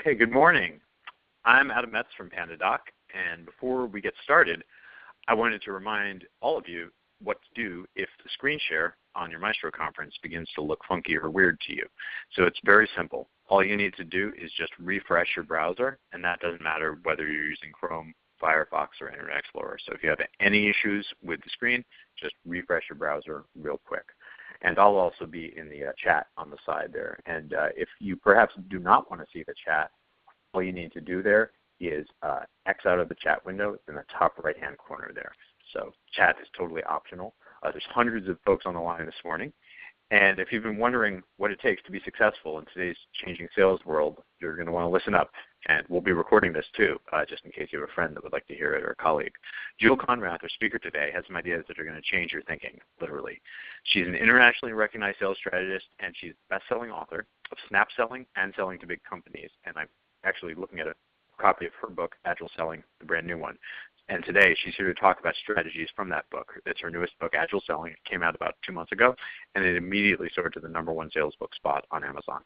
Okay, good morning. I'm Adam Metz from PandaDoc, and before we get started, I wanted to remind all of you what to do if the screen share on your Maestro conference begins to look funky or weird to you. So it's very simple. All you need to do is just refresh your browser, and that doesn't matter whether you're using Chrome, Firefox, or Internet Explorer. So if you have any issues with the screen, just refresh your browser real quick. And I'll also be in the chat on the side there. And if you perhaps do not want to see the chat, all you need to do there is X out of the chat window in the top right-hand corner there. So chat is totally optional. There's hundreds of folks on the line this morning. And if you've been wondering what it takes to be successful in today's changing sales world, you're going to want to listen up. And we'll be recording this too, just in case you have a friend that would like to hear it or a colleague. Jill Konrath, our speaker today, has some ideas that are going to change your thinking, literally. She's an internationally recognized sales strategist, and she's a best-selling author of Snap Selling and Selling to Big Companies. And I'm actually looking at a copy of her book, Agile Selling, the brand new one. And today she's here to talk about strategies from that book. It's her newest book, Agile Selling. It came out about 2 months ago, and it immediately soared to the #1 sales book spot on Amazon.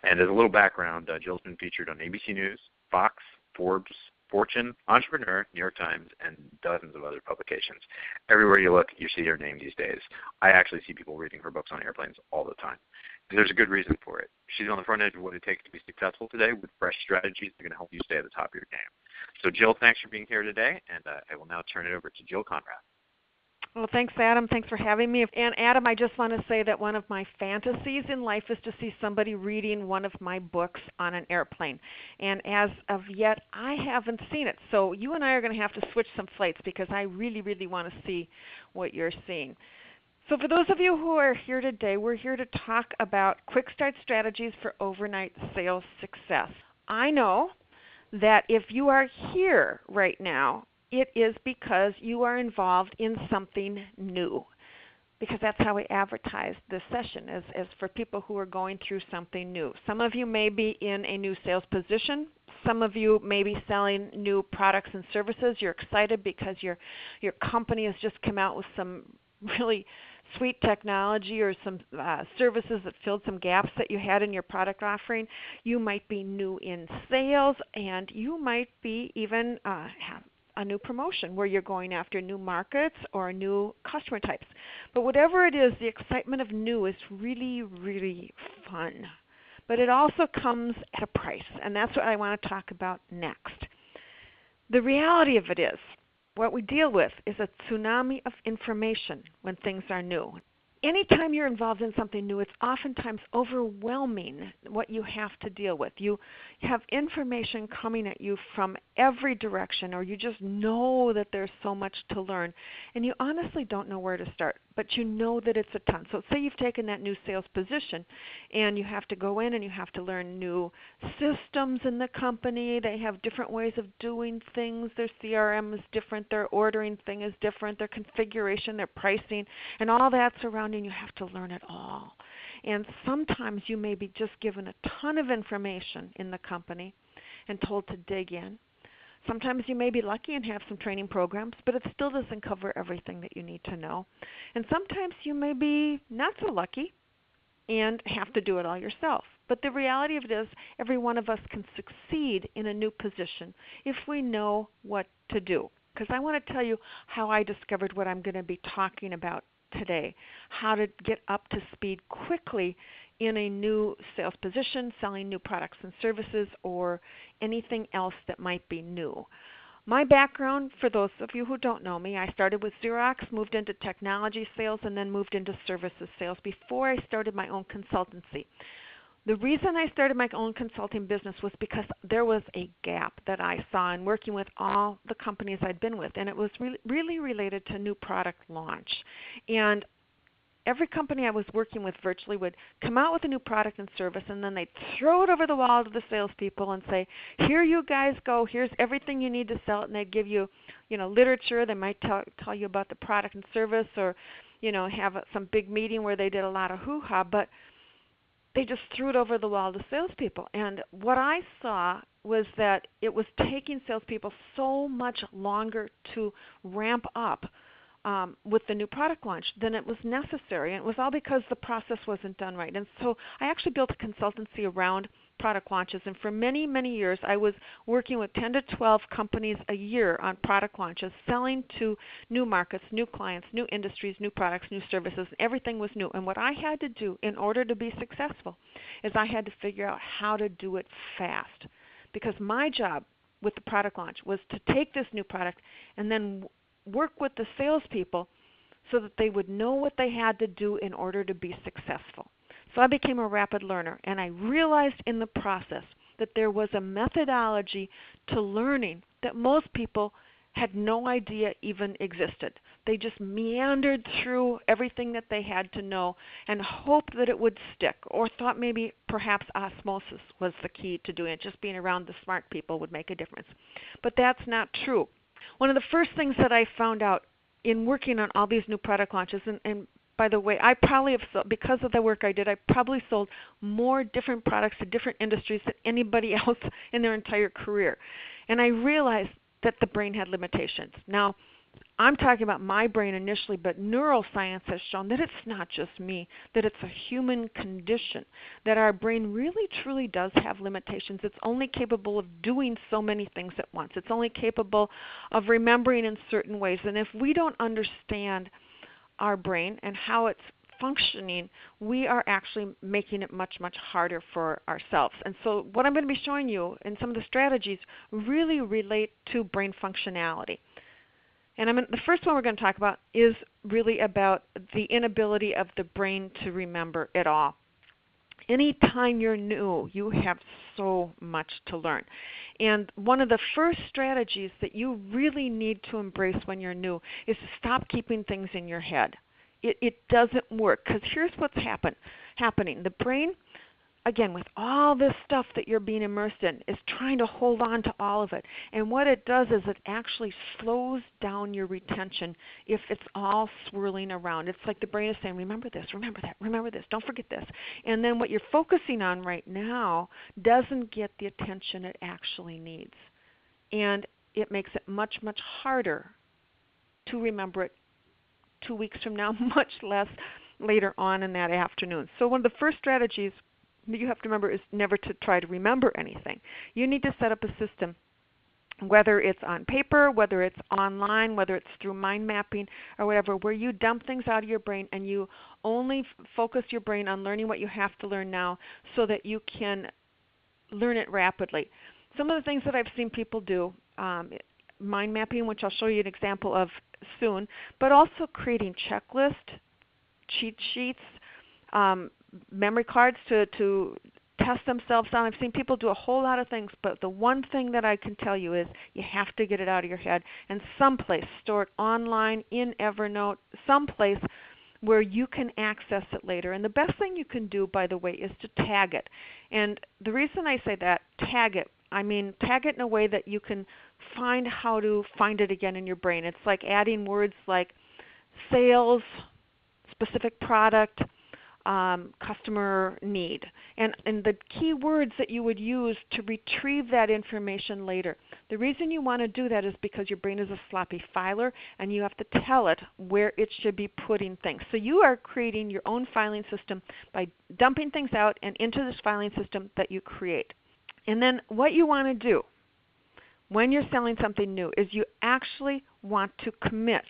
And as a little background, Jill's been featured on ABC News, Fox, Forbes, Fortune, Entrepreneur, New York Times, and dozens of other publications. Everywhere you look, you see her name these days. I actually see people reading her books on airplanes all the time. And there's a good reason for it. She's on the front edge of what it takes to be successful today with fresh strategies that are going to help you stay at the top of your game. So Jill, thanks for being here today, and I will now turn it over to Jill Konrath. Well, thanks, Adam. Thanks for having me. And Adam, I just want to say that one of my fantasies in life is to see somebody reading one of my books on an airplane. And as of yet, I haven't seen it. So you and I are going to have to switch some flights because I really, really want to see what you're seeing. So for those of you who are here today, we're here to talk about quick start strategies for overnight sales success. I know that if you are here right now, it is because you are involved in something new. Because that's how we advertise this session, is for people who are going through something new. Some of you may be in a new sales position. Some of you may be selling new products and services. You're excited because your company has just come out with some really sweet technology or some services that filled some gaps that you had in your product offering. You might be new in sales, and you might be even have a new promotion where you're going after new markets or new customer types. But whatever it is, the excitement of new is really, really fun. But it also comes at a price, and that's what I want to talk about next. The reality of it is, what we deal with is a tsunami of information when things are new. Anytime you're involved in something new, it's oftentimes overwhelming what you have to deal with. You have information coming at you from every direction, or you just know that there's so much to learn, and you honestly don't know where to start, but you know that it's a ton. So say you've taken that new sales position, and you have to go in and you have to learn new systems in the company. They have different ways of doing things. Their CRM is different. Their ordering thing is different. Their configuration, their pricing, and all that surrounding. You have to learn it all. And sometimes you may be just given a ton of information in the company and told to dig in. Sometimes you may be lucky and have some training programs, but it still doesn't cover everything that you need to know. And sometimes you may be not so lucky and have to do it all yourself. But the reality of it is, every one of us can succeed in a new position if we know what to do. Because I want to tell you how I discovered what I'm going to be talking about today, how to get up to speed quickly in a new sales position, selling new products and services, or anything else that might be new. My background, for those of you who don't know me, I started with Xerox, moved into technology sales, and then moved into services sales before I started my own consultancy. The reason I started my own consulting business was because there was a gap that I saw in working with all the companies I'd been with, and it was really related to new product launch. And every company I was working with virtually would come out with a new product and service, and then they'd throw it over the wall to the salespeople and say, here you guys go, here's everything you need to sell it, and they'd give you, literature. They might tell you about the product and service, or, have some big meeting where they did a lot of hoo-ha, but they just threw it over the wall to salespeople. And what I saw was that it was taking salespeople so much longer to ramp up with the new product launch than it was necessary. And it was all because the process wasn't done right. And so I actually built a consultancy around product launches, and for many, many years I was working with 10 to 12 companies a year on product launches, selling to new markets, new clients, new industries, new products, new services. Everything was new. And what I had to do in order to be successful is I had to figure out how to do it fast. Because my job with the product launch was to take this new product and then work with the salespeople so that they would know what they had to do in order to be successful. So I became a rapid learner, and I realized in the process that there was a methodology to learning that most people had no idea even existed. They just meandered through everything that they had to know and hoped that it would stick, or thought maybe perhaps osmosis was the key to doing it. Just being around the smart people would make a difference. But that's not true. One of the first things that I found out in working on all these new product launches, and by the way, I probably have sold, because of the work I did, I probably sold more different products to different industries than anybody else in their entire career. And I realized that the brain had limitations. Now, I'm talking about my brain initially, but neuroscience has shown that it's not just me, that it's a human condition, that our brain really truly does have limitations. It's only capable of doing so many things at once. It's only capable of remembering in certain ways. And if we don't understand our brain and how it's functioning, we are actually making it much, much harder for ourselves. And so what I'm going to be showing you and some of the strategies really relate to brain functionality. And the first one we're going to talk about is really about the inability of the brain to remember it all. Anytime you're new, you have so much to learn. And one of the first strategies that you really need to embrace when you're new is to stop keeping things in your head. It doesn't work, because here's what's happening. The brain, again, with all this stuff that you're being immersed in, is trying to hold on to all of it. And what it does is it actually slows down your retention if it's all swirling around. It's like the brain is saying, remember this, remember that, remember this, don't forget this. And then what you're focusing on right now doesn't get the attention it actually needs. And it makes it much, much harder to remember it 2 weeks from now, much less later on in that afternoon. So one of the first strategies that you have to remember is never to try to remember anything. You need to set up a system, whether it's on paper, whether it's online, whether it's through mind mapping or whatever, where you dump things out of your brain and you only focus your brain on learning what you have to learn now so that you can learn it rapidly. Some of the things that I've seen people do, mind mapping, which I'll show you an example of soon, but also creating checklists, cheat sheets, memory cards to test themselves on. I've seen people do a whole lot of things, but the one thing that I can tell you is you have to get it out of your head and someplace, store it online, in Evernote, someplace where you can access it later. And the best thing you can do, by the way, is to tag it. And the reason I say that, tag it, I mean tag it in a way that you can find how to find it again in your brain. It's like adding words like sales, specific product, customer need, and the key words that you would use to retrieve that information later. The reason you want to do that is because your brain is a sloppy filer and you have to tell it where it should be putting things. So you are creating your own filing system by dumping things out and into this filing system that you create. And then what you want to do when you're selling something new is you actually want to commit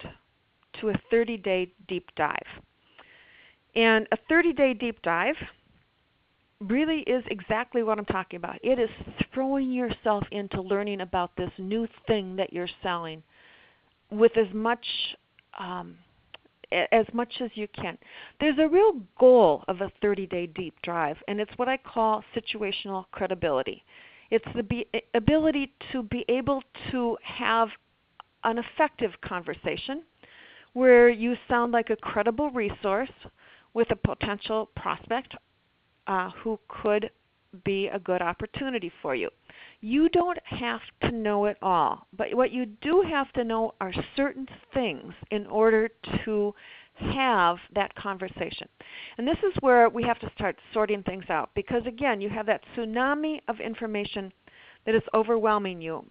to a 30-day deep dive. And a 30-day deep dive really is exactly what I'm talking about. It is throwing yourself into learning about this new thing that you're selling with as much as you can. There's a real goal of a 30-day deep dive, and it's what I call situational credibility. It's the ability to be able to have an effective conversation where you sound like a credible resource with a potential prospect who could be a good opportunity for you. You don't have to know it all, but what you do have to know are certain things in order to have that conversation. And this is where we have to start sorting things out, because again, you have that tsunami of information that is overwhelming you,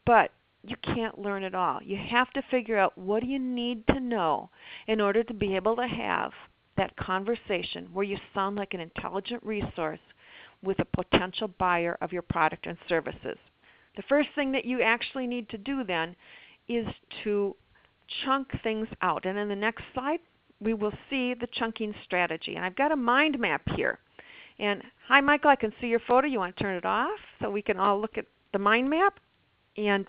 but you can't learn it all. You have to figure out what do you need to know in order to be able to have that conversation where you sound like an intelligent resource with a potential buyer of your product and services. The first thing that you actually need to do then is to chunk things out. And in the next slide, we will see the chunking strategy. And I've got a mind map here. And hi, Michael, I can see your photo. You want to turn it off so we can all look at the mind map? And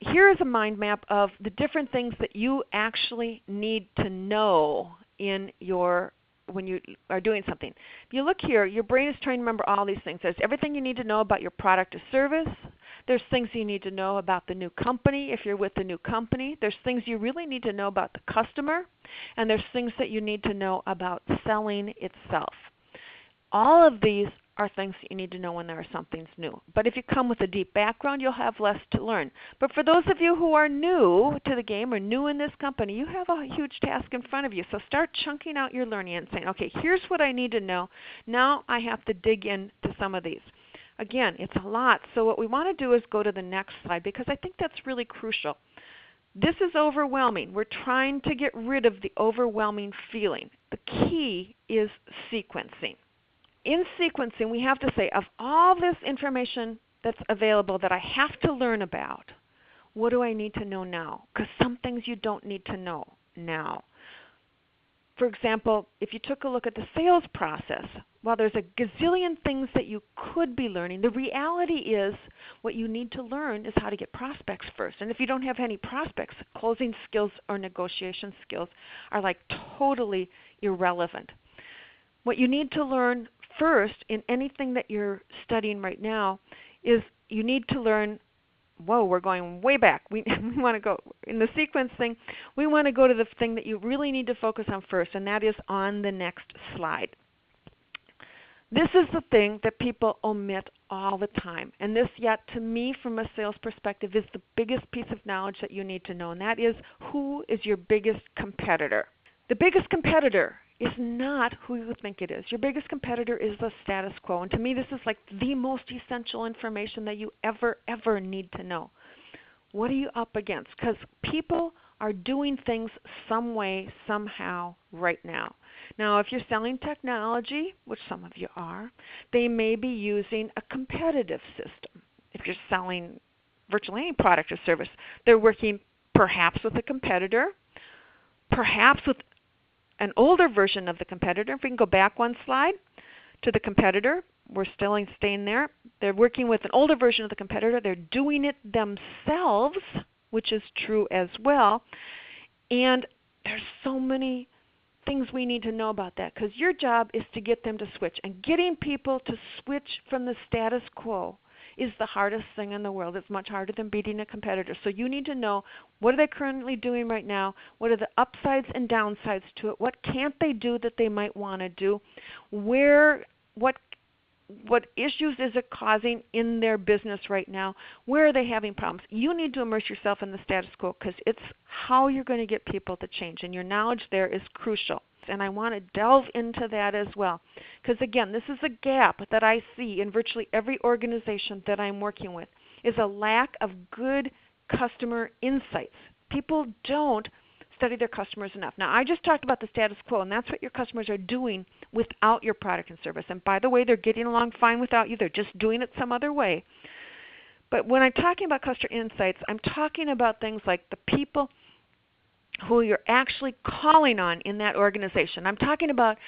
here is a mind map of the different things that you actually need to know in your when you are doing something. If you look here, your brain is trying to remember all these things. There's everything you need to know about your product or service. There's things you need to know about the new company if you're with the new company. There's things you really need to know about the customer. And there's things that you need to know about selling itself. All of these are things that you need to know when there is something's new. But if you come with a deep background, you'll have less to learn. But for those of you who are new to the game or new in this company, you have a huge task in front of you. So start chunking out your learning and saying, okay, here's what I need to know. Now I have to dig into some of these. Again, it's a lot. So what we want to do is go to the next slide because I think that's really crucial. This is overwhelming. We're trying to get rid of the overwhelming feeling. The key is sequencing. In sequencing, we have to say, of all this information that's available that I have to learn about, what do I need to know now? Because some things you don't need to know now. For example, if you took a look at the sales process, while there's a gazillion things that you could be learning, the reality is what you need to learn is how to get prospects first. And if you don't have any prospects, closing skills or negotiation skills are like totally irrelevant. What you need to learn first in anything that you're studying right now is you need to learn, whoa, we're going way back. We want to go, in the sequence thing, we want to go to the thing that you really need to focus on first, and that is on the next slide. This is the thing that people omit all the time. And this, yet, to me, from a sales perspective, is the biggest piece of knowledge that you need to know, and that is who is your biggest competitor. The biggest competitor is not who you think it is. Your biggest competitor is the status quo. And to me, this is like the most essential information that you ever need to know. What are you up against? Because people are doing things some way, somehow, right now. Now, if you're selling technology, which some of you are, they may be using a competitive system. If you're selling virtually any product or service, they're working perhaps with a competitor, perhaps with an older version of the competitor. If we can go back one slide to the competitor, we're still staying there. They're working with an older version of the competitor. They're doing it themselves, which is true as well. And there's so many things we need to know about that because your job is to get them to switch. And getting people to switch from the status quo is the hardest thing in the world. It's much harder than beating a competitor. So you need to know, what are they currently doing right now? What are the upsides and downsides to it? What can't they do that they might want to do? What issues is it causing in their business right now? Where are they having problems? You need to immerse yourself in the status quo because it's how you're going to get people to change, and your knowledge there is crucial. And I want to delve into that as well because, again, this is a gap that I see in virtually every organization that I'm working with, is a lack of good customer insights. People don't study their customers enough. Now, I just talked about the status quo, and that's what your customers are doing without your product and service. And by the way, they're getting along fine without you. They're just doing it some other way. But when I'm talking about customer insights, I'm talking about things like the people who you're actually calling on in that organization. I'm talking about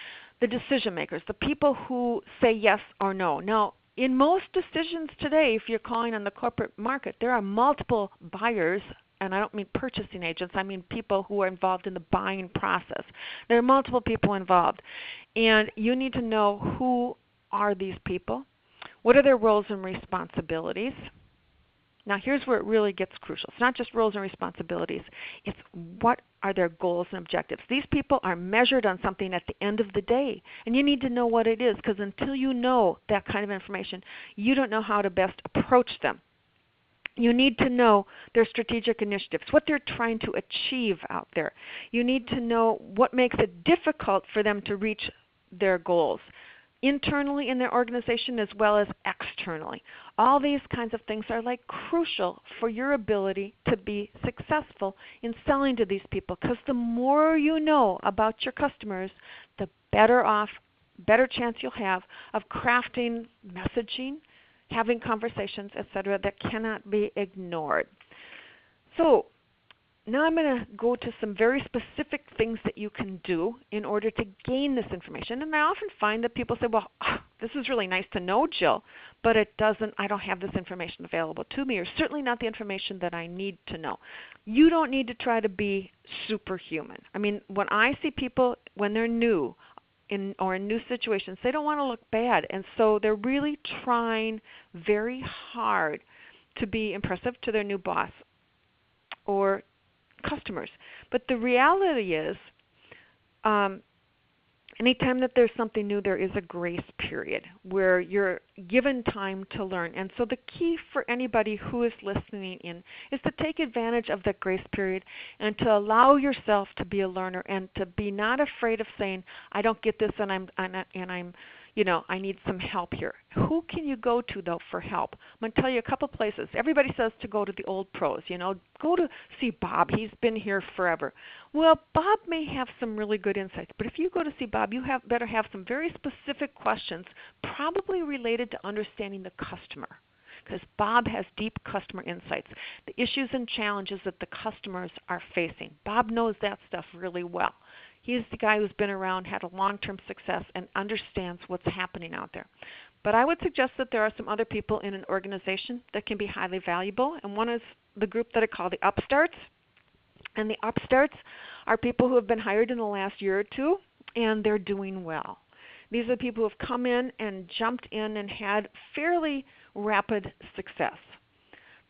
the decision makers, the people who say yes or no. Now, in most decisions today, if you're calling on the corporate market, there are multiple buyers. And I don't mean purchasing agents, I mean people who are involved in the buying process. There are multiple people involved. And you need to know who are these people, what are their roles and responsibilities. Now here's where it really gets crucial. It's not just roles and responsibilities, it's what are their goals and objectives. These people are measured on something at the end of the day, and you need to know what it is, because until you know that kind of information, you don't know how to best approach them. You need to know their strategic initiatives, what they're trying to achieve out there. You need to know what makes it difficult for them to reach their goals, internally in their organization as well as externally. All these kinds of things are like crucial for your ability to be successful in selling to these people, because the more you know about your customers, the better off better chance you'll have of crafting messaging, having conversations, etc., that cannot be ignored. So now I'm going to go to some very specific things that you can do in order to gain this information. And I often find that people say, well, this is really nice to know, Jill, but I don't have this information available to me, or certainly not the information that I need to know. You don't need to try to be superhuman. I mean, when I see people, when they're new in new situations, they don't want to look bad. And so they're really trying very hard to be impressive to their new boss or customers. But the reality is, anytime that there's something new, there is a grace period where you're given time to learn. And so the key for anybody who is listening in is to take advantage of that grace period and to allow yourself to be a learner and to be not afraid of saying, I don't get this and I'm I need some help here. Who can you go to, though, for help? I'm going to tell you a couple places. Everybody says to go to the old pros. Go to see Bob. He's been here forever. Well, Bob may have some really good insights, but if you go to see Bob, you better have some very specific questions, probably related to understanding the customer, because Bob has deep customer insights, the issues and challenges that the customers are facing. Bob knows that stuff really well. He's the guy who's been around, had a long-term success, and understands what's happening out there. But I would suggest that there are some other people in an organization that can be highly valuable, and one is the group that I call the upstarts. And the upstarts are people who have been hired in the last year or two, and they're doing well. These are people who have come in and jumped in and had fairly rapid success.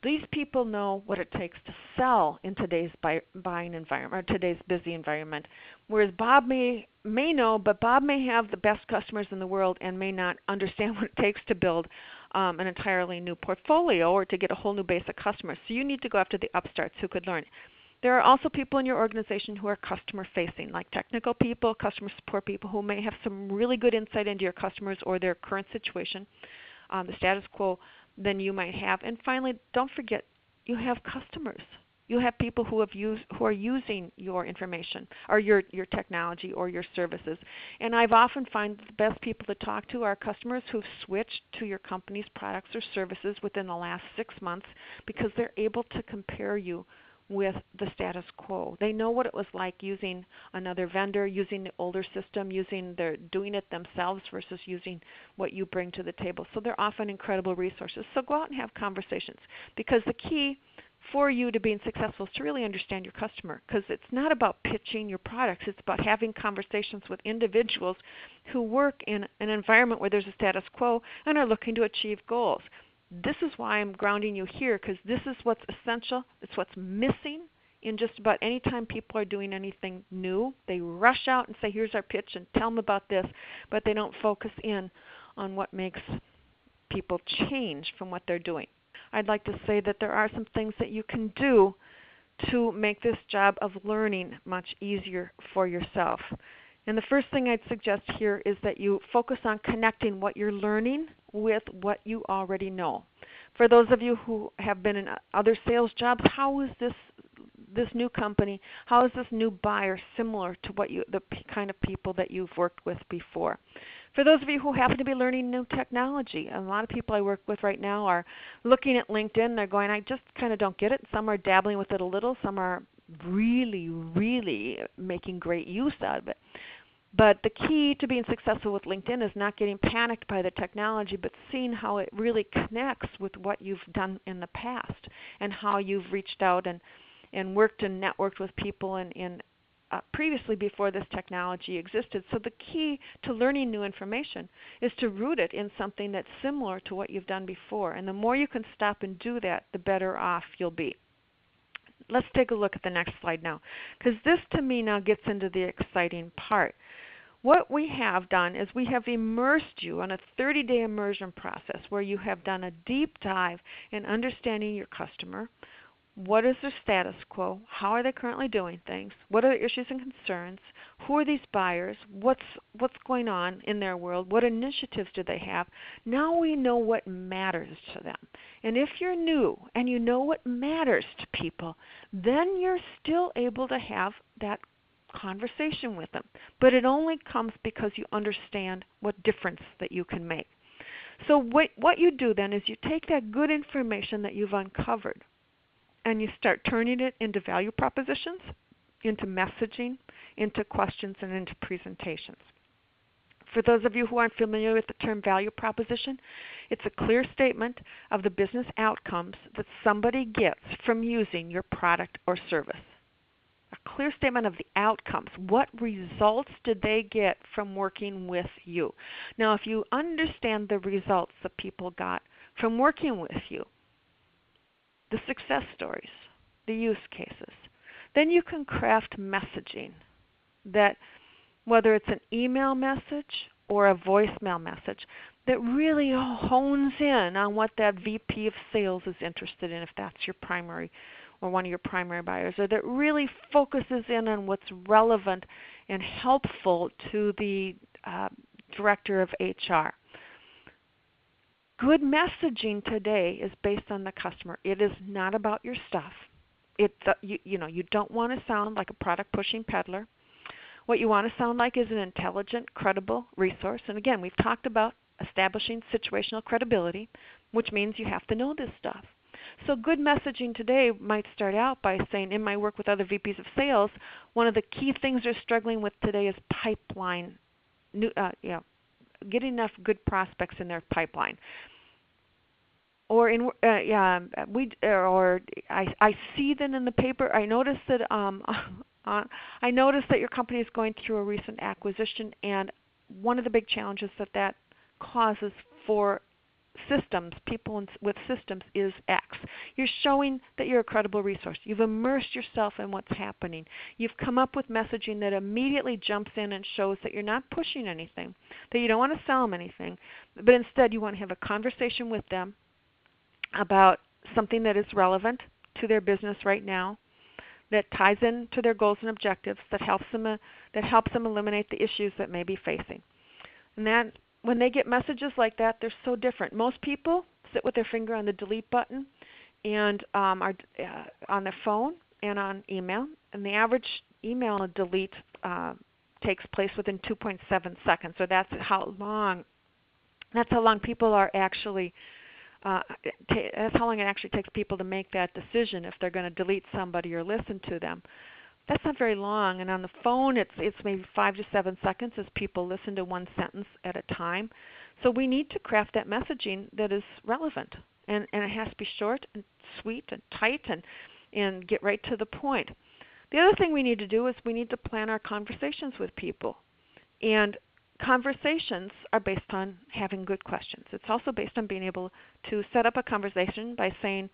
These people know what it takes to sell in today's buying environment, or today's busy environment, whereas Bob may know, but Bob may have the best customers in the world and may not understand what it takes to build an entirely new portfolio or to get a whole new base of customers. So you need to go after the upstarts who could learn. There are also people in your organization who are customer-facing, like technical people, customer support people who may have some really good insight into your customers or their current situation, the status quo, than you might have. And finally, don't forget, you have customers. You have people who are using your information or your technology or your services. And I've often found the best people to talk to are customers who've switched to your company's products or services within the last 6 months, because they're able to compare you with the status quo. They know what it was like using another vendor, using the older system, doing it themselves versus using what you bring to the table. So they're often incredible resources. So go out and have conversations, because the key for you to being successful is to really understand your customer, because it's not about pitching your products. It's about having conversations with individuals who work in an environment where there's a status quo and are looking to achieve goals. This is why I'm grounding you here, because this is what's essential. It's what's missing in just about any time people are doing anything new. They rush out and say, here's our pitch and tell them about this, but they don't focus in on what makes people change from what they're doing. I'd like to say that there are some things that you can do to make this job of learning much easier for yourself. And the first thing I'd suggest here is that you focus on connecting what you're learning with what you already know. For those of you who have been in other sales jobs, how is this new company, how is this new buyer similar to the kind of people that you've worked with before? For those of you who happen to be learning new technology, a lot of people I work with right now are looking at LinkedIn. They're going, I just kind of don't get it. Some are dabbling with it a little. Some are really, really making great use out of it. But the key to being successful with LinkedIn is not getting panicked by the technology, but seeing how it really connects with what you've done in the past and how you've reached out and worked and networked with people in previously before this technology existed. So the key to learning new information is to root it in something that's similar to what you've done before. And the more you can stop and do that, the better off you'll be. Let's take a look at the next slide now, because this to me now gets into the exciting part. What we have done is we have immersed you on a 30-day immersion process where you have done a deep dive in understanding your customer. What is their status quo? How are they currently doing things? What are their issues and concerns? Who are these buyers? What's going on in their world? What initiatives do they have? Now we know what matters to them. And if you're new and you know what matters to people, then you're still able to have that conversation with them. But it only comes because you understand what difference that you can make. So what you do then is you take that good information that you've uncovered and you start turning it into value propositions, into messaging, into questions, and into presentations. For those of you who aren't familiar with the term value proposition, it's a clear statement of the business outcomes that somebody gets from using your product or service. A clear statement of the outcomes. What results did they get from working with you? Now, if you understand the results that people got from working with you, the success stories, the use cases, then you can craft messaging that, whether it's an email message or a voicemail message, that really hones in on what that VP of sales is interested in, if that's your primary or one of your primary buyers, or that really focuses in on what's relevant and helpful to the director of HR. Good messaging today is based on the customer. It is not about your stuff. You don't want to sound like a product pushing peddler. What you want to sound like is an intelligent, credible resource. And again, we've talked about establishing situational credibility, which means you have to know this stuff. So good messaging today might start out by saying, in my work with other VPs of sales, one of the key things they're struggling with today is pipeline, getting enough good prospects in their pipeline. Or I see that in the paper. I noticed that your company is going through a recent acquisition, and one of the big challenges that causes for systems, people with systems, is X. You're showing that you're a credible resource. You've immersed yourself in what's happening. You've come up with messaging that immediately jumps in and shows that you're not pushing anything, that you don't want to sell them anything, but instead you want to have a conversation with them about something that is relevant to their business right now, that ties into their goals and objectives, that helps them eliminate the issues that may be facing. And that, when they get messages like that, they're so different. Most people sit with their finger on the delete button and are on their phone and on email, and the average email delete takes place within 2.7 seconds. So that's how long people are actually. That's how long it actually takes people to make that decision if they're going to delete somebody or listen to them. That's not very long, and on the phone it's maybe 5 to 7 seconds as people listen to one sentence at a time. So we need to craft that messaging that is relevant, and it has to be short and sweet and tight and get right to the point. The other thing we need to do is we need to plan our conversations with people, and conversations are based on having good questions. It's also based on being able to set up a conversation by saying,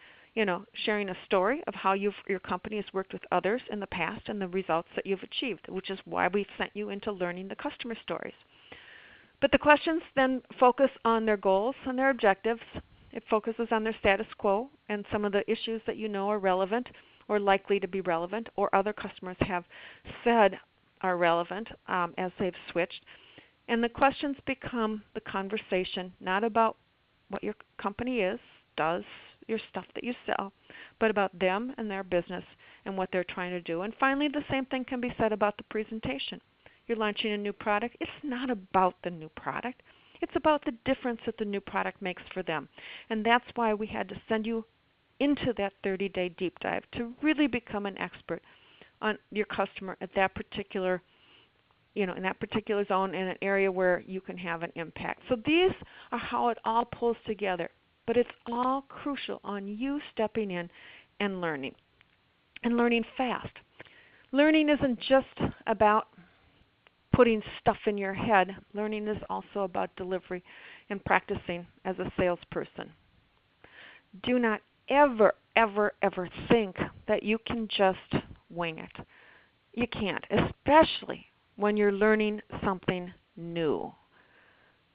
sharing a story of how your company has worked with others in the past and the results that you've achieved, which is why we've sent you into learning the customer stories. But the questions then focus on their goals and their objectives. It focuses on their status quo and some of the issues that you know are relevant or likely to be relevant, or other customers have said are relevant as they've switched. And the questions become the conversation, not about what your company does, your stuff that you sell, but about them and their business and what they're trying to do. And finally, the same thing can be said about the presentation. You're launching a new product. It's not about the new product. It's about the difference that the new product makes for them. And that's why we had to send you into that 30-day deep dive to really become an expert on your customer at that particular in that particular zone, in an area where you can have an impact. So these are how it all pulls together. But it's all crucial on you stepping in and learning fast. Learning isn't just about putting stuff in your head. Learning is also about delivery and practicing as a salesperson. Do not ever, ever, ever think that you can just wing it. You can't, especially when you're learning something new.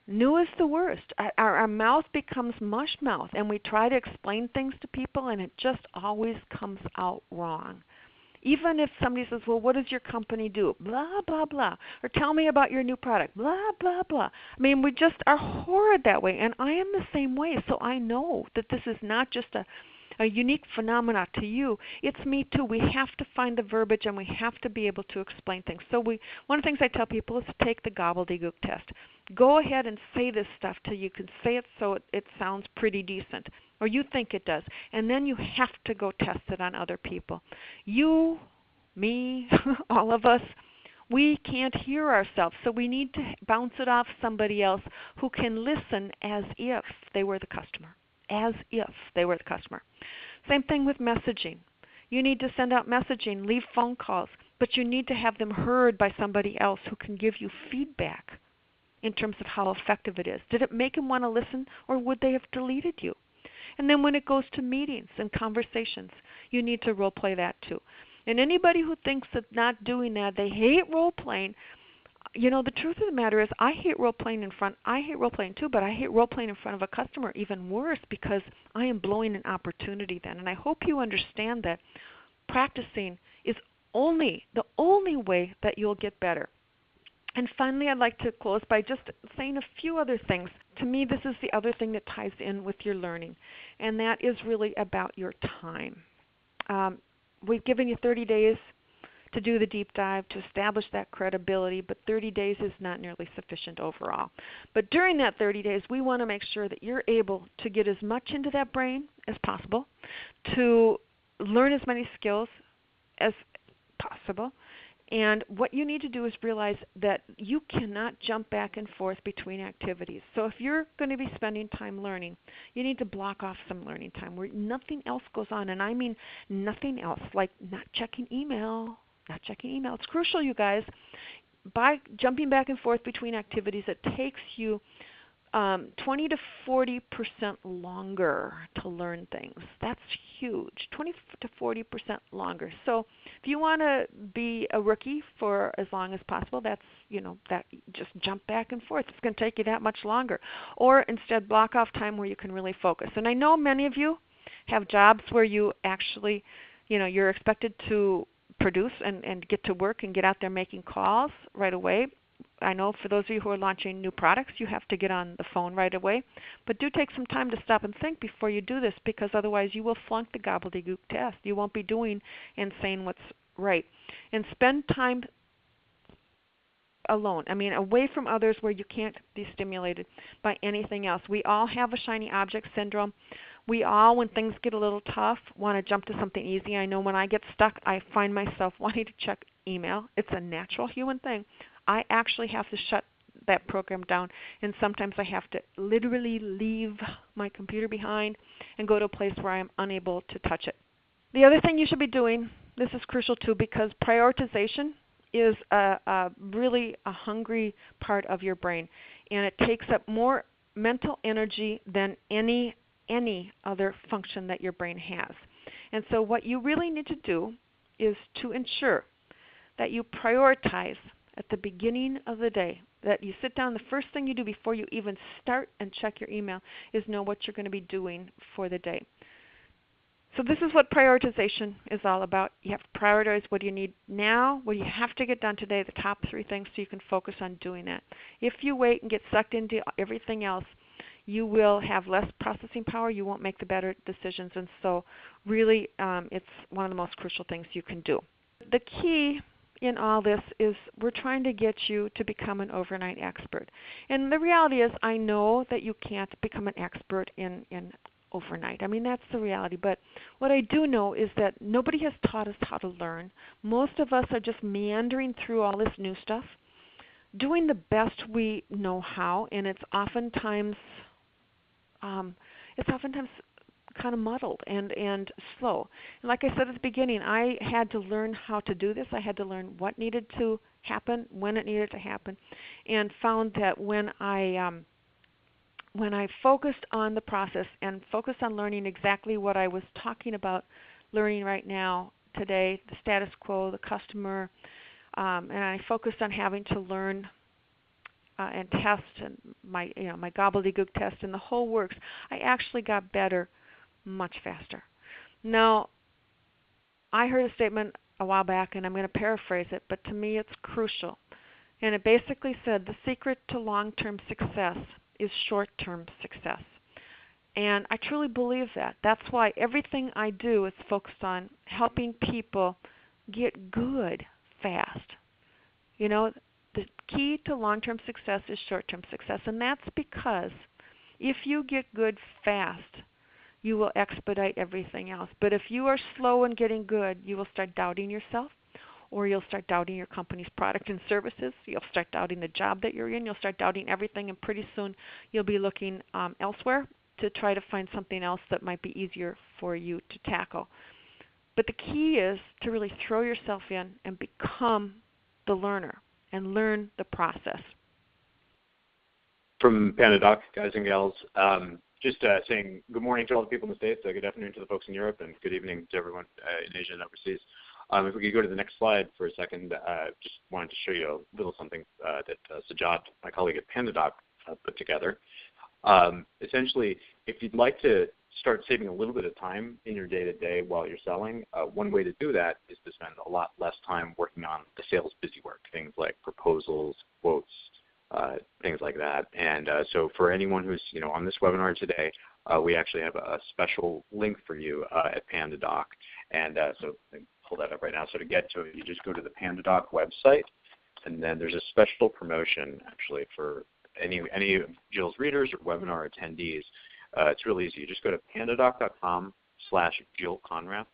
New is the worst. Our mouth becomes mush mouth, and we try to explain things to people, and it just always comes out wrong. Even if somebody says, well, what does your company do? Blah, blah, blah. Or tell me about your new product. Blah, blah, blah. I mean, we just are horrid that way, and I am the same way. So I know that this is not just a unique phenomena to you, it's me too. We have to find the verbiage and we have to be able to explain things. So one of the things I tell people is to take the gobbledygook test. Go ahead and say this stuff till you can say it so it sounds pretty decent, or you think it does. And then you have to go test it on other people. You, me, all of us, we can't hear ourselves, so we need to bounce it off somebody else who can listen as if they were the customer. As if they were the customer. Same thing with messaging. You need to send out messaging, leave phone calls, but you need to have them heard by somebody else who can give you feedback in terms of how effective it is. Did it make them want to listen, or would they have deleted you? And then when it goes to meetings and conversations, you need to role play that too. And anybody who thinks that not doing that, they hate role playing, the truth of the matter is I hate role playing too, but I hate role playing in front of a customer even worse, because I am blowing an opportunity then. And I hope you understand that practicing is the only way that you'll get better. And finally, I'd like to close by just saying a few other things. To me, this is the other thing that ties in with your learning, and that is really about your time. We've given you 30 days to do the deep dive, to establish that credibility, but 30 days is not nearly sufficient overall. But during that 30 days, we want to make sure that you're able to get as much into that brain as possible, to learn as many skills as possible. And what you need to do is realize that you cannot jump back and forth between activities. So if you're going to be spending time learning, you need to block off some learning time where nothing else goes on. And I mean nothing else, like not checking email. It's crucial, you guys. By jumping back and forth between activities, it takes you 20 to 40% longer to learn things. That's huge, 20 to 40% longer. So if you want to be a rookie for as long as possible, that just jump back and forth. It's going to take you that much longer. Or instead, block off time where you can really focus. And I know many of you have jobs where you actually, you're expected to produce and get to work and get out there making calls right away. I know for those of you who are launching new products, you have to get on the phone right away. But do take some time to stop and think before you do this, because otherwise you will flunk the gobbledygook test. You won't be doing and saying what's right. And spend time alone. Away from others where you can't be stimulated by anything else. We all have a shiny object syndrome. We all, when things get a little tough, want to jump to something easy. I know when I get stuck, I find myself wanting to check email. It's a natural human thing. I actually have to shut that program down, and sometimes I have to literally leave my computer behind and go to a place where I am unable to touch it. The other thing you should be doing, this is crucial too, because prioritization is really a hungry part of your brain, and it takes up more mental energy than any other function that your brain has. And so what you really need to do is to ensure that you prioritize at the beginning of the day, that you sit down, the first thing you do before you even start and check your email is know what you're going to be doing for the day. So this is what prioritization is all about. You have to prioritize what do you need now, what do you have to get done today, the top 3 things, so you can focus on doing that. If you wait and get sucked into everything else, you will have less processing power. You won't make the better decisions. And so really it's one of the most crucial things you can do. The key in all this is we're trying to get you to become an overnight expert. And the reality is I know that you can't become an expert in overnight. That's the reality. But what I do know is that nobody has taught us how to learn. Most of us are just meandering through all this new stuff, doing the best we know how, and it's oftentimes kind of muddled and slow. And like I said at the beginning, I had to learn how to do this. I had to learn what needed to happen, when it needed to happen, and found that when I focused on the process and focused on learning exactly what I was talking about learning right now, today, the status quo, the customer, and I focused on having to learn and test and my gobbledygook test and the whole works, I actually got better much faster. Now, I heard a statement a while back, and I'm going to paraphrase it, but to me it's crucial. And it basically said the secret to long-term success is short-term success. And I truly believe that. That's why everything I do is focused on helping people get good fast. You know, the key to long-term success is short-term success, and that's because if you get good fast, you will expedite everything else. But if you are slow in getting good, you will start doubting yourself, or you'll start doubting your company's product and services. You'll start doubting the job that you're in. You'll start doubting everything, and pretty soon you'll be looking elsewhere to try to find something else that might be easier for you to tackle. But the key is to really throw yourself in and become the learner and learn the process. From PandaDoc, guys and gals, just saying good morning to all the people in the States, good afternoon to the folks in Europe, and good evening to everyone in Asia and overseas. If we could go to the next slide for a second, just wanted to show you a little something that Sajad, my colleague at PandaDoc, put together. Essentially, if you'd like to start saving a little bit of time in your day-to-day while you're selling, one way to do that is to spend a lot less time working on the sales busy work, things like proposals, quotes, things like that. And so for anyone who's on this webinar today, we actually have a special link for you at PandaDoc. And so let me pull that up right now. So to get to it, you just go to the PandaDoc website, and then there's a special promotion actually for any of Jill's readers or webinar attendees. It's really easy. You just go to pandadoc.com/Jill Konrath.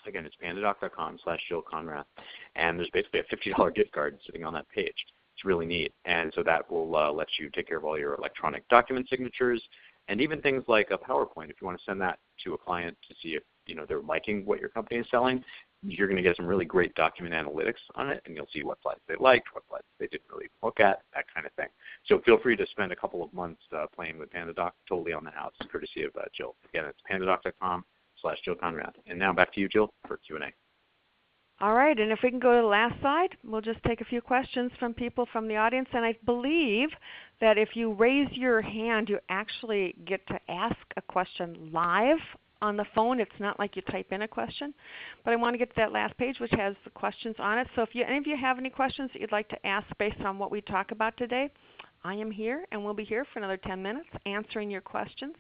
Again, it's pandadoc.com/Jill Konrath. And there's basically a $50 gift card sitting on that page. It's really neat. And so that will let you take care of all your electronic document signatures and even things like a PowerPoint. If you want to send that to a client to see if they're liking what your company is selling, you're going to get some really great document analytics on it, and you'll see what slides they liked, what slides they didn't really look at, that kind of thing. So feel free to spend a couple of months playing with PandaDoc, totally on the house, courtesy of Jill. Again, it's pandadoc.com/Jill Konrath. And now back to you, Jill, for Q&A. All right, and if we can go to the last slide, we'll just take a few questions from people from the audience. And I believe that if you raise your hand, you actually get to ask a question live on the phone. It's not like you type in a question. But I want to get to that last page, which has the questions on it. So if any of you have any questions that you'd like to ask based on what we talk about today, I am here, and we'll be here for another 10 minutes answering your questions.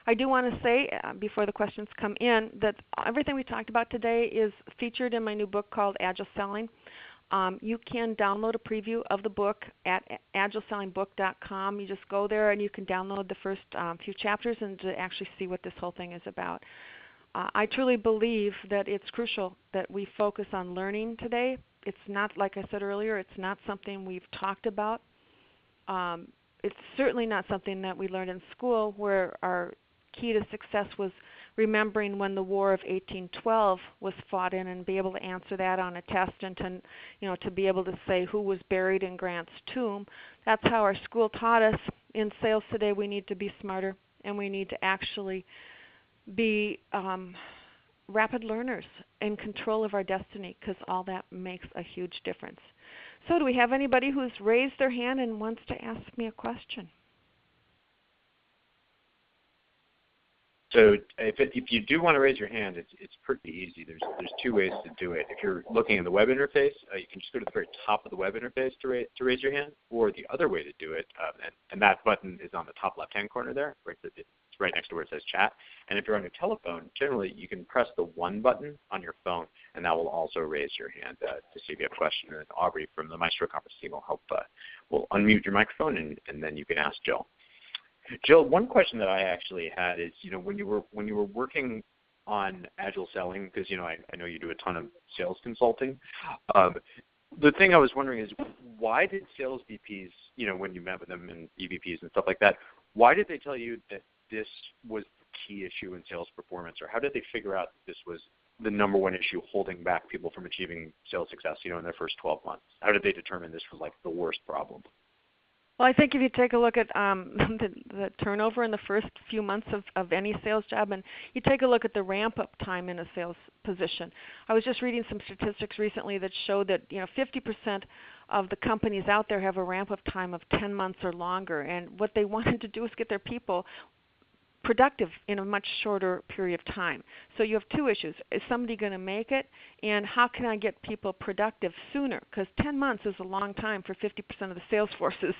I do want to say, before the questions come in, that everything we talked about today is featured in my new book called Agile Selling. You can download a preview of the book at agileSellingBook.com. You just go there and you can download the first few chapters and to actually see what this whole thing is about. I truly believe that it's crucial that we focus on learning today. It's not, like I said earlier, it's not something we've talked about. It's certainly not something that we learned in school, where our key to success was remembering when the War of 1812 was fought in and be able to answer that on a test, and to be able to say who was buried in Grant's tomb. That's how our school taught us. In sales today, we need to be smarter, and we need to actually be rapid learners in control of our destiny, because all that makes a huge difference. So do we have anybody who's raised their hand and wants to ask me a question? So if you do want to raise your hand, it's pretty easy. There's two ways to do it. If you're looking in the web interface, you can just go to the very top of the web interface to raise your hand, or the other way to do it, and that button is on the top left-hand corner there. It's right next to where it says chat. And if you're on your telephone, generally you can press the 1 button on your phone, and that will also raise your hand to see if you have a question. And Aubrey from the Maestro Conference team will help. Will unmute your microphone, and then you can ask Jill. Jill, one question that I actually had is, when you were working on Agile Selling, because I know you do a ton of sales consulting. The thing I was wondering is, why did sales VPs, when you met with them and EVPs and stuff like that, why did they tell you that this was the key issue in sales performance, or how did they figure out that this was the number one issue holding back people from achieving sales success, in their first 12 months? How did they determine this was like the worst problem? Well, I think if you take a look at the turnover in the first few months of any sales job, and you take a look at the ramp-up time in a sales position. I was just reading some statistics recently that showed that 50% of the companies out there have a ramp-up time of 10 months or longer, and what they wanted to do is get their people productive in a much shorter period of time. So you have two issues. Is somebody going to make it? And how can I get people productive sooner? Because 10 months is a long time for 50% of the sales forces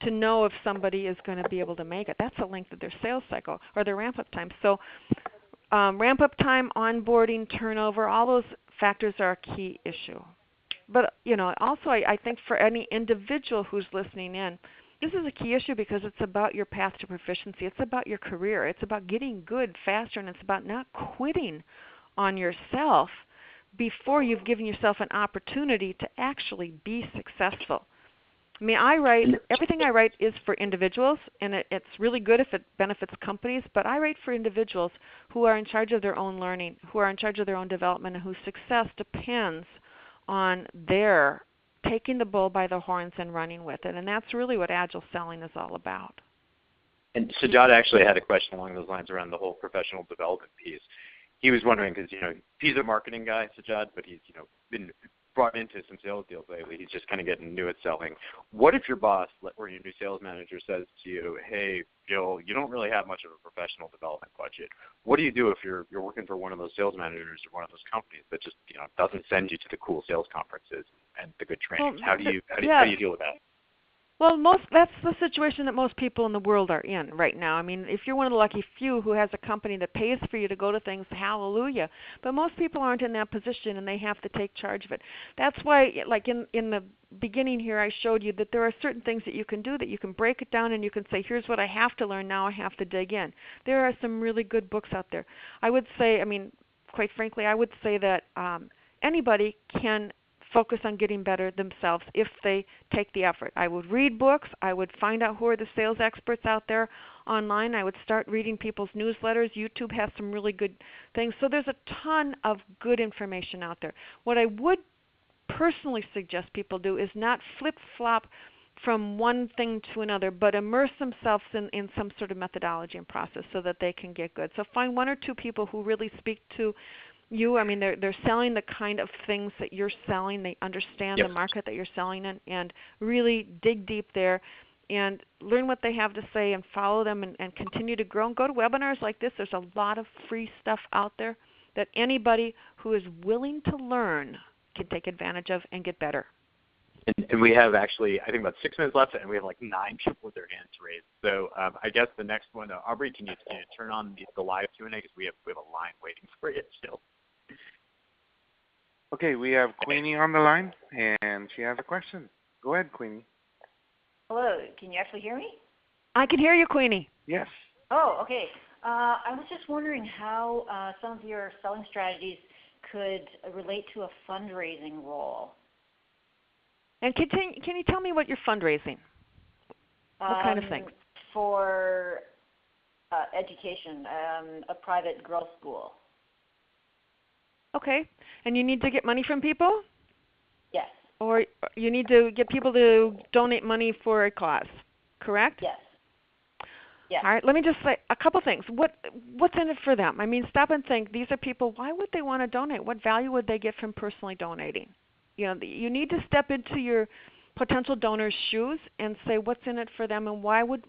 to know if somebody is going to be able to make it. That's the length of their sales cycle or their ramp-up time. So ramp-up time, onboarding, turnover, all those factors are a key issue. But also I think for any individual who's listening in, this is a key issue because it's about your path to proficiency. It's about your career. It's about getting good faster, and it's about not quitting on yourself before you've given yourself an opportunity to actually be successful. I mean, everything I write is for individuals, and it's really good if it benefits companies, but I write for individuals who are in charge of their own learning, who are in charge of their own development, and whose success depends on their taking the bull by the horns and running with it. And that's really what Agile selling is all about. And Sajjad actually had a question along those lines around the whole professional development piece. He was wondering, because he's a marketing guy, Sajjad, but he's been brought into some sales deals lately. He's just kind of getting new at selling. What if your boss or your new sales manager says to you, "Hey, Bill, you don't really have much of a professional development budget"? What do you do if you're working for one of those sales managers or one of those companies that just doesn't send you to the cool sales conferences and the good trainings? How do you deal with that? Well, that's the situation that most people in the world are in right now. I mean, if you're one of the lucky few who has a company that pays for you to go to things, hallelujah. But most people aren't in that position, and they have to take charge of it. That's why, like in the beginning here, I showed you that there are certain things that you can do, that you can break it down and you can say, here's what I have to learn, now I have to dig in. There are some really good books out there. I would say, quite frankly, I would say that anybody can focus on getting better themselves if they take the effort. I would read books. I would find out who are the sales experts out there online. I would start reading people's newsletters. YouTube has some really good things. So there's a ton of good information out there. What I would personally suggest people do is not flip-flop from one thing to another, but immerse themselves in some sort of methodology and process so that they can get good. So find one or two people who really speak to you. I mean, they're selling the kind of things that you're selling. They understand the market that you're selling in, and really dig deep there and learn what they have to say and follow them and continue to grow. And go to webinars like this. There's a lot of free stuff out there that anybody who is willing to learn can take advantage of and get better. And we have actually, I think, about 6 minutes left, and we have like 9 people with their hands raised. So I guess the next one, Aubrey, can you turn on the live Q&A, because we have a line waiting for you still. Okay, we have Queenie on the line, and she has a question. Go ahead, Queenie. Hello, can you actually hear me? I can hear you, Queenie. Yes. Oh, okay. I was just wondering how some of your selling strategies could relate to a fundraising role. And can you tell me what you're fundraising? What kind of things? For education, a private girls' school. Okay. And you need to get money from people? Yes. Or you need to get people to donate money for a cause, correct? Yes. Yes. All right, let me just say a couple things. What's in it for them? I mean, stop and think. These are people, why would they want to donate? What value would they get from personally donating? You need to step into your potential donors' shoes and say what's in it for them and why would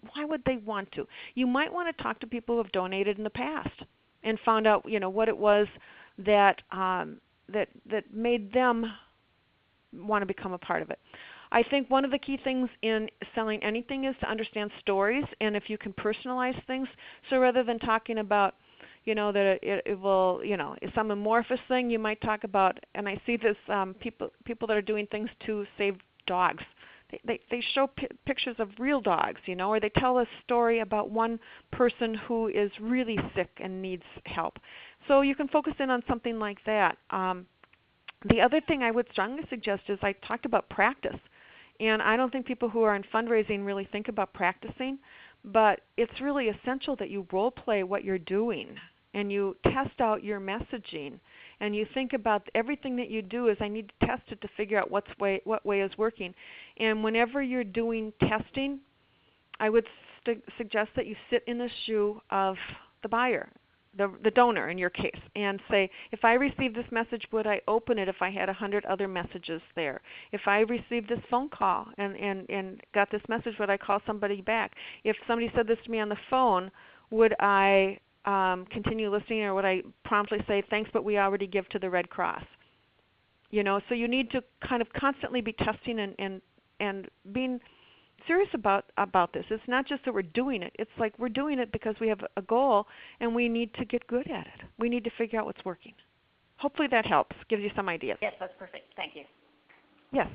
they want to. You might want to talk to people who have donated in the past and found out, what it was that made them want to become a part of it. I think one of the key things in selling anything is to understand stories, and if you can personalize things. So rather than talking about, that it will, it's some amorphous thing, you might talk about, and I see this, people that are doing things to save dogs. They show pictures of real dogs, or they tell a story about one person who is really sick and needs help. So you can focus in on something like that. The other thing I would strongly suggest is I talked about practice. And I don't think people who are in fundraising really think about practicing, but it's really essential that you role play what you're doing and you test out your messaging and you think about everything that you do is I need to test it to figure out what way is working. And whenever you're doing testing, I would suggest that you sit in the shoe of the buyer, the donor in your case, and say, if I received this message, would I open it if I had 100 other messages there? If I received this phone call and got this message, would I call somebody back? If somebody said this to me on the phone, would I continue listening, or would I promptly say, thanks, but we already give to the Red Cross? So you need to kind of constantly be testing and being serious about this. It's not just that we're doing it. It's like we're doing it because we have a goal and we need to get good at it. We need to figure out what's working. Hopefully that helps, gives you some ideas. Yes, that's perfect. Thank you. Yes.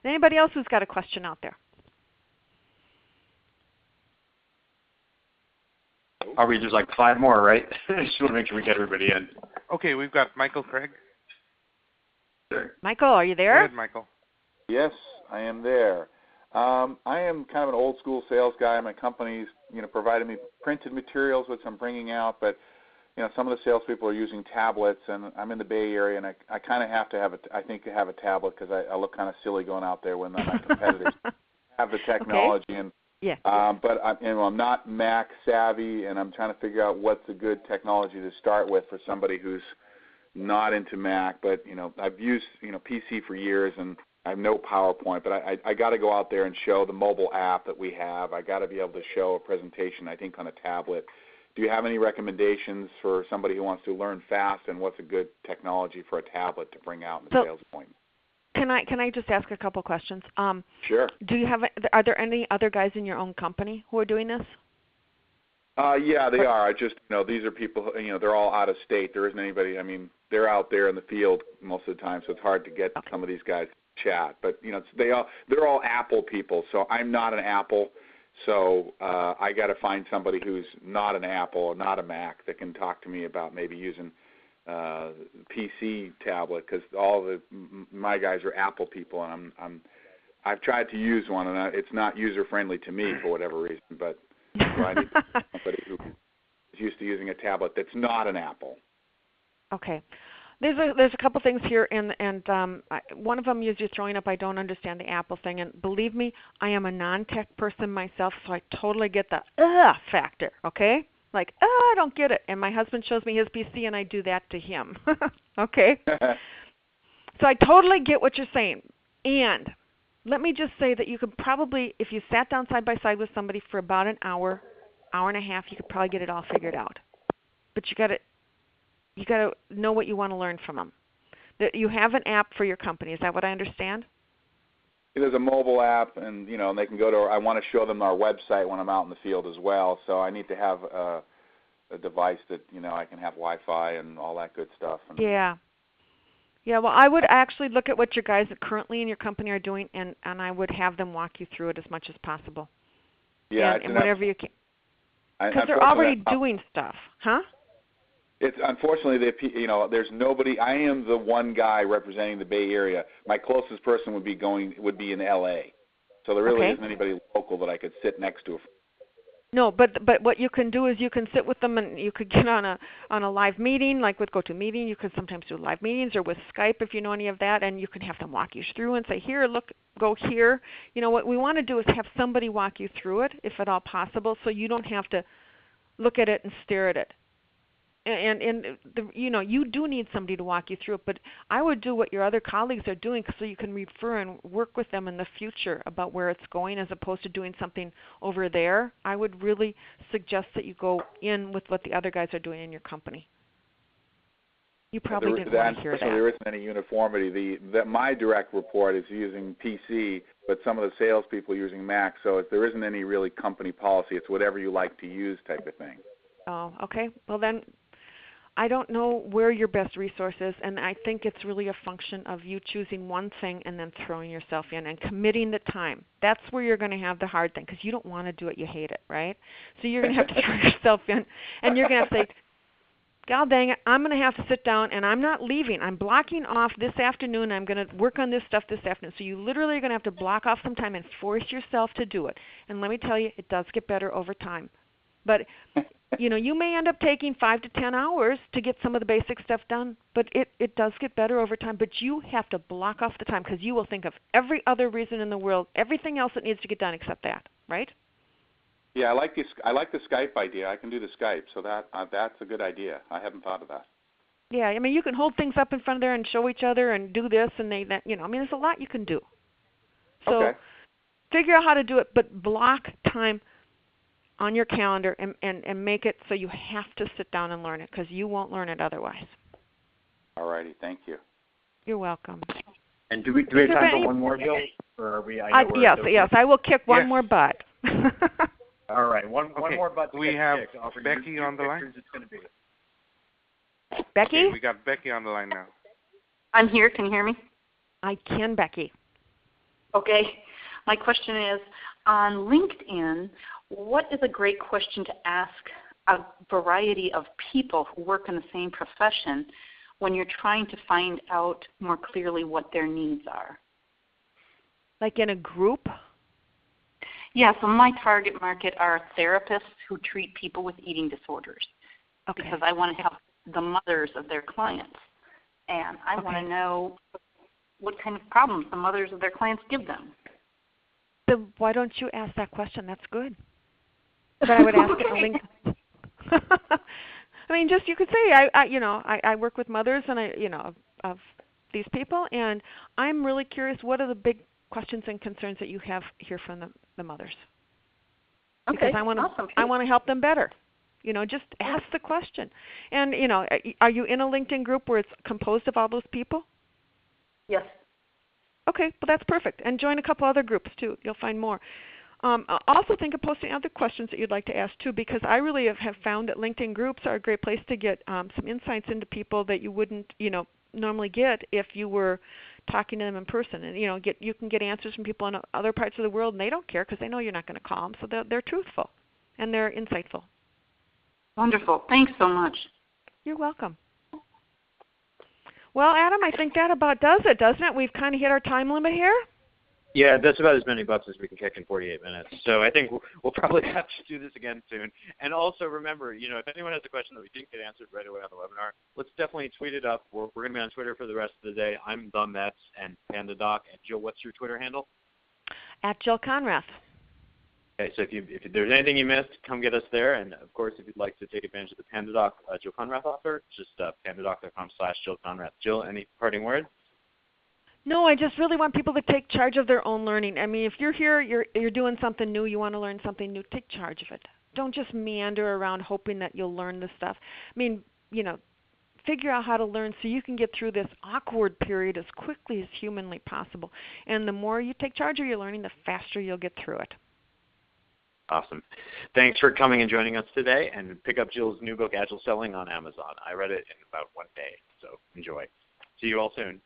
Anybody else who's got a question out there? Are we just like 5 more, right? I just want to make sure we get everybody in. Okay, we've got Michael Craig. Sure. Michael, are you Go there? ahead, Michael. Yes, I am there. I am kind of an old school sales guy. My company's, provided me printed materials, which I'm bringing out, but some of the salespeople are using tablets, and I'm in the Bay Area, and I kind of have to have a tablet because I look kind of silly going out there when my competitors have the technology. Okay. And yeah. But I'm not Mac savvy, and I'm trying to figure out what's a good technology to start with for somebody who's not into Mac. But I've used PC for years, and I have no PowerPoint. But I got to go out there and show the mobile app that we have. I got to be able to show a presentation, I think, on a tablet. Do you have any recommendations for somebody who wants to learn fast, and what's a good technology for a tablet to bring out in the sales appointment? Can I just ask a couple questions? Sure. Are there any other guys in your own company who are doing this? Yeah, they are. These are people, they're all out of state. There isn't anybody, they're out there in the field most of the time, so it's hard to get some of these guys to chat. But, they're all Apple people, so I'm not an Apple. So I got to find somebody who's not an Apple or not a Mac that can talk to me about maybe using PC tablet, because my guys are Apple people, and I've tried to use one, and it's not user friendly to me for whatever reason. But so I need somebody who is used to using a tablet that's not an Apple. Okay. There's a couple things here, and one of them is you're throwing up, I don't understand the Apple thing. And believe me, I am a non-tech person myself, so I totally get the factor, okay? Like, I don't get it. And my husband shows me his PC, and I do that to him, okay? So I totally get what you're saying. And let me just say that you could probably, if you sat down side by side with somebody for about an hour, hour and a half, you could probably get it all figured out. But you got to know what you want to learn from them. That you have an app for your company. Is that what I understand? There's a mobile app, and and they can go to. I want to show them our website when I'm out in the field as well. So I need to have a device that I can have Wi-Fi and all that good stuff. Yeah. Yeah. Well, I would actually look at what your guys currently in your company are doing, and I would have them walk you through it as much as possible. Yeah. And whatever you can. Because they're already doing stuff, huh? It's unfortunately there's nobody. I am the one guy representing the Bay Area. My closest person would be in L.A. So there really isn't anybody local that I could sit next to. No, but what you can do is you can sit with them, and you could get on a live meeting, like with GoToMeeting. You could sometimes do live meetings, or with Skype if you know any of that, and you can have them walk you through and say, here, look, go here. What we want to do is have somebody walk you through it, if at all possible, so you don't have to look at it and stare at it. And you do need somebody to walk you through it, but I would do what your other colleagues are doing so you can refer and work with them in the future about where it's going, as opposed to doing something over there. I would really suggest that you go in with what the other guys are doing in your company. You probably didn't want to hear that. There isn't any uniformity. My direct report is using PC, but some of the salespeople are using Mac, so there isn't any really company policy. It's whatever you like to use type of thing. Oh, okay. Well, then I don't know where your best resource is, and I think it's really a function of you choosing one thing and then throwing yourself in and committing the time. That's where you're going to have the hard thing, because you don't want to do it. You hate it, right? So you're going to have to throw yourself in, and you're going to have to say, God dang it, I'm going to have to sit down, and I'm not leaving. I'm blocking off this afternoon. I'm going to work on this stuff this afternoon. So you literally are going to have to block off some time and force yourself to do it. And let me tell you, it does get better over time. But you may end up taking 5 to 10 hours to get some of the basic stuff done, but it does get better over time. But you have to block off the time, because you will think of every other reason in the world, everything else that needs to get done except that, right? Yeah, I like the Skype idea. I can do the Skype, so that's a good idea. I hadn't thought of that. Yeah, you can hold things up in front of there and show each other and do this and that. There's a lot you can do. So figure out how to do it, but block time on your calendar and make it so you have to sit down and learn it, because you won't learn it otherwise. All righty. Thank you. You're welcome. And do we have time for one more, Jill? Or are we? Yes, I will kick one more butt. All right, one more butt. We have Becky on the line. Becky? Okay, we got Becky on the line now. I'm here. Can you hear me? I can, Becky. Okay. My question is, on LinkedIn, what is a great question to ask a variety of people who work in the same profession when you're trying to find out more clearly what their needs are? Like in a group? Yeah, so my target market are therapists who treat people with eating disorders. Okay. Because I want to help the mothers of their clients. And I want to know what kind of problems the mothers of their clients give them. So why don't you ask that question? That's good. But I would ask it in LinkedIn. I mean, just you could say, I work with mothers and of these people, and I'm really curious. What are the big questions and concerns that you have here from the mothers? Okay, because awesome. I want to help them better. Just ask the question. And are you in a LinkedIn group where it's composed of all those people? Yes. Okay, well that's perfect. And join a couple other groups too. You'll find more. Also think of posting other questions that you'd like to ask too, because I really have found that LinkedIn groups are a great place to get some insights into people that you wouldn't normally get if you were talking to them in person. And you can get answers from people in other parts of the world, and they don't care because they know you're not going to call them, so they're truthful and they're insightful. Wonderful. Thanks so much. You're welcome. Well, Adam, I think that about does it, doesn't it? We've kind of hit our time limit here. Yeah, that's about as many butts as we can kick in 48 minutes. So I think we'll probably have to do this again soon. And also remember, if anyone has a question that we didn't get answered right away on the webinar, let's definitely tweet it up. We're going to be on Twitter for the rest of the day. I'm The Metz and PandaDoc. And Jill, what's your Twitter handle? At Jill Konrath. Okay, so if there's anything you missed, come get us there. And, of course, if you'd like to take advantage of the PandaDoc Jill Konrath offer, just pandadoc.com/Jill Konrath. Jill, any parting words? No, I just really want people to take charge of their own learning. I mean, if you're here, you're doing something new, you want to learn something new, take charge of it. Don't just meander around hoping that you'll learn this stuff. I mean, figure out how to learn so you can get through this awkward period as quickly as humanly possible. And the more you take charge of your learning, the faster you'll get through it. Awesome. Thanks for coming and joining us today. And pick up Jill's new book, Agile Selling, on Amazon. I read it in about one day, so enjoy. See you all soon.